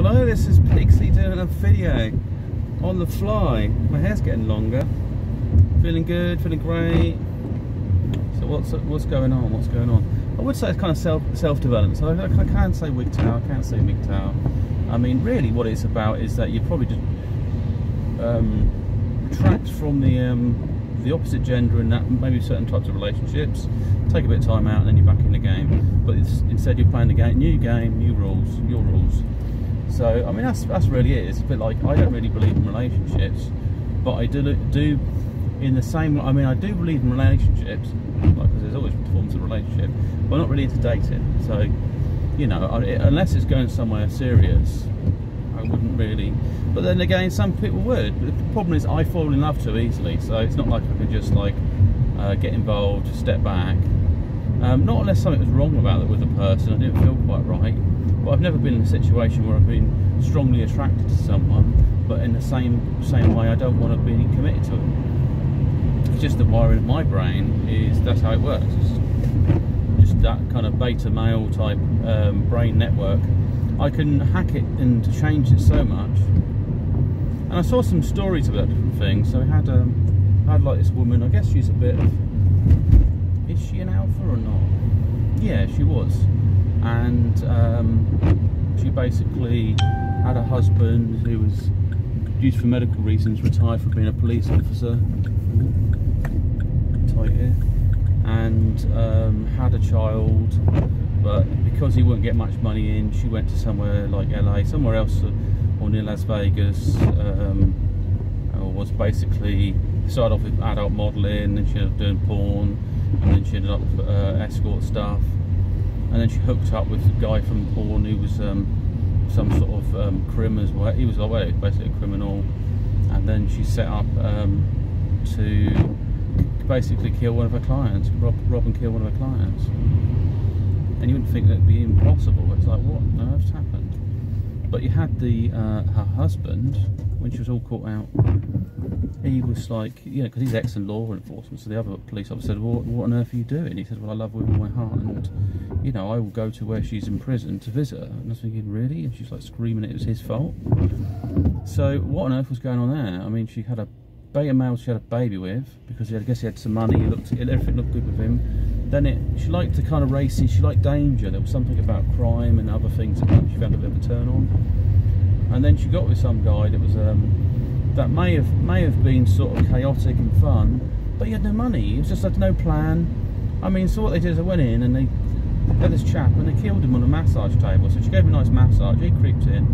Well, hello, this is Pixie doing a video on the fly. My hair's getting longer. Feeling good, feeling great. So what's going on? What's going on? I would say it's kind of self-development. So I can say WGTOW, I can say MGTOW. I mean, really, what it's about is that you probably just retract from the opposite gender in that maybe certain types of relationships. Take a bit of time out, and then you're back in the game. But instead, you're playing the game, new rules, your rules. So I mean, that's really it. It's a bit like, I don't really believe in relationships, but I do in the same. I mean, I do believe in relationships, because there's always forms of relationship, but I'm not really into dating. So, you know, unless it's going somewhere serious, I wouldn't really. But then again, some people would. But the problem is, I fall in love too easily. So it's not like I can just like get involved, step back. Not unless something was wrong about it with the person. I didn't feel quite right. But I've never been in a situation where I've been strongly attracted to someone, but in the same way I don't want to be committed to it. It's just the wiring of my brain that's how it works. It's just that kind of beta male type brain network. I can hack it and change it so much. And I saw some stories about different things. So I had like this woman. I guess she's a bit of, is she an alpha or not? Yeah, she was. And she basically had a husband who was, due for medical reasons, retired from being a police officer, tight here, and had a child, but because he wouldn't get much money in, she went to somewhere like LA, somewhere else, or near Las Vegas, was basically, started off with adult modelling, then she ended up doing porn, and then she ended up with escort stuff. And then she hooked up with a guy from porn who was some sort of crim as well. He was basically a criminal. And then she set up to basically kill one of her clients, rob and kill one of her clients. And you wouldn't think that'd be impossible. It's like, what on earth's happened? But you had her husband, when she was all caught out, he was like, you know, because he's ex in law enforcement, so the other police officer said, well, what on earth are you doing? He said, well, I love her with my heart, and, you know, I will go to where she's in prison to visit her. And I was thinking, really? And she's like screaming it was his fault. So what on earth was going on there? I mean, she had a beta male she had a baby with, because I guess he had some money, everything looked good with him. Then she liked the kind of racy, she liked danger. There was something about crime and other things that she found a bit of a turn on. And then she got with some guy that was that may have been sort of chaotic and fun, but he had no money. He was just had no plan. I mean, so what they did is they went in and they had this chap and they killed him on a massage table. So she gave him a nice massage. He creeped in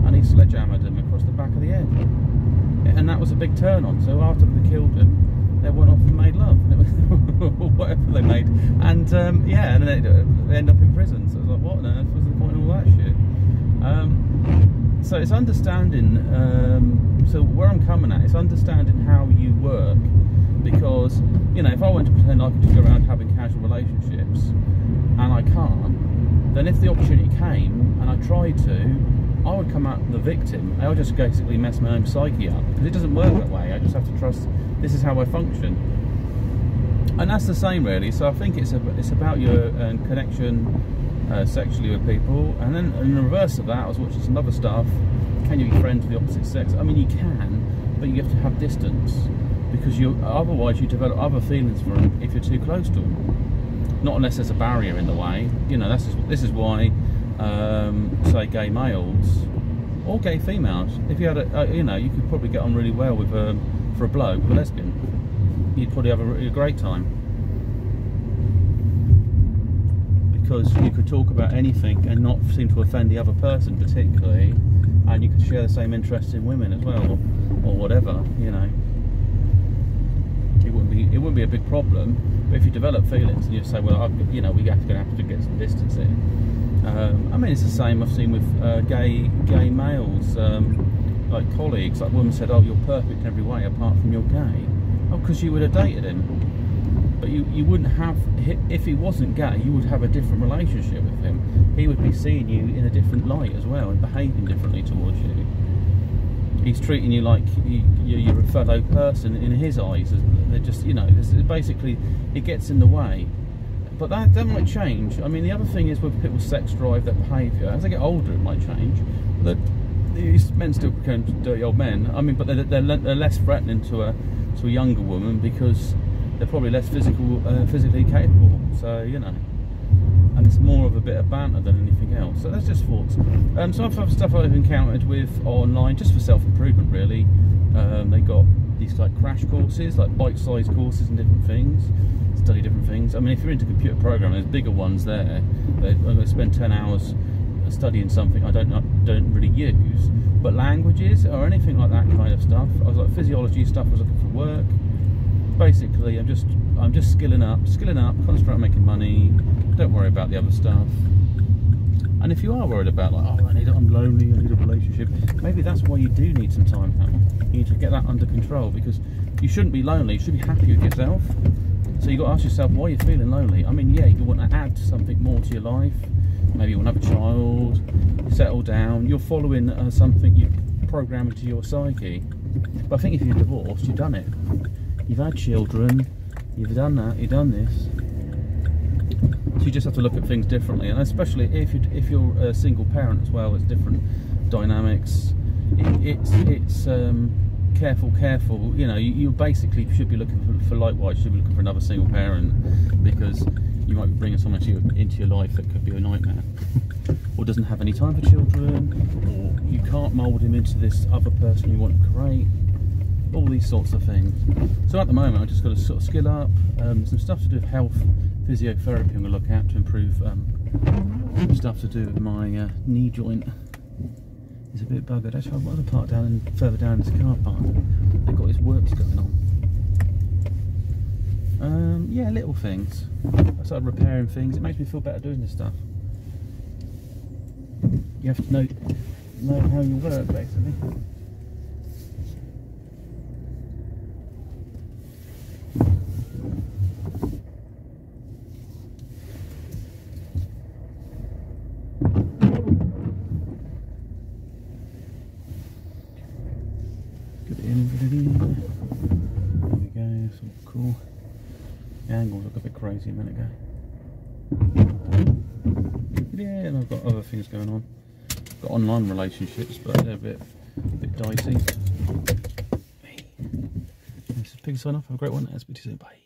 and he sledgehammered him across the back of the head, and that was a big turn on. So after they killed him, they went off and made love, and it was whatever they made. And yeah, and then they ended up in prison. So it was like, what on earth was the point of all that shit? So it's understanding, so where I'm coming at, it's understanding how you work, because, you know, if I went to pretend I could just go around having casual relationships, and I can't, then if the opportunity came, and I tried to, I would come out the victim. I would just basically mess my own psyche up, because it doesn't work that way. I just have to trust, this is how I function. And that's the same really, so I think it's about your connection sexually with people, and then in the reverse of that, I was watching some other stuff. Can you be friends with the opposite sex? I mean, you can, but you have to have distance, because otherwise you develop other feelings for them if you're too close to them. Not unless there's a barrier in the way. You know, this is why, say, gay males or gay females, if you had you know, you could probably get on really well with for a bloke, with a lesbian. You'd probably have a great time. Because you could talk about anything and not seem to offend the other person particularly, and you could share the same interest in women as well, or whatever, you know. It wouldn't be a big problem. But if you develop feelings and you say, well, you know, we have to get some distance in. I mean, it's the same I've seen with gay males, like colleagues. Like, women said, oh, you're perfect in every way apart from you're gay. Oh, because you would have dated him. But you wouldn't have, if he wasn't gay, you would have a different relationship with him. He would be seeing you in a different light as well, and behaving differently towards you. He's treating you like you're a fellow person in his eyes. They're just, you know, basically, it gets in the way. But that might change. I mean, the other thing is with people's sex drive, their behaviour, as they get older, it might change. But men still become dirty old men. I mean, but they're less threatening to a younger woman because they're probably less physically capable. So you know, and it's more of a bit of banter than anything else. So that's just thoughts. Some other stuff I've encountered with online, just for self-improvement really. They got these like crash courses, like bite-sized courses and different things, study different things. I mean, if you're into computer programming, there's bigger ones there. I'm going to spend 10 hours studying something I don't really use, but languages or anything like that kind of stuff. I was like physiology stuff. I was looking for work. Basically, I'm just skilling up, concentrate on making money. Don't worry about the other stuff. And if you are worried about like, oh, I'm lonely, I need a relationship, maybe that's why you do need some time now. You need to get that under control, because you shouldn't be lonely. You should be happy with yourself. So you got to ask yourself, why are you feeling lonely? I mean, yeah, you want to add something more to your life. Maybe you want to have a child, settle down. You're following something you program into your psyche. But I think if you're divorced, you've done it. You've had children, you've done that, you've done this. So you just have to look at things differently, and especially if you're a single parent as well, it's different dynamics. It's careful. You know, you basically should be looking for likewise. You should be looking for another single parent, because you might be bringing someone into your life that could be a nightmare, or doesn't have any time for children, or you can't mould him into this other person you want to create. All these sorts of things. So at the moment, I've just got to sort of skill up. Some stuff to do with health, physiotherapy I'm going to look at to improve. Some stuff to do with my knee joint. It's a bit buggered. Actually, I've got to park further down this car park. They've got this works going on. Yeah, little things. I started repairing things. It makes me feel better doing this stuff. You have to know how you work, basically. There we go, that's all cool. The angles look a bit crazy a minute ago. Yeah, and I've got other things going on. Got online relationships, but they're a bit dicey. This is Pig sign off. Have a great one. I'll speak to you soon. Bye.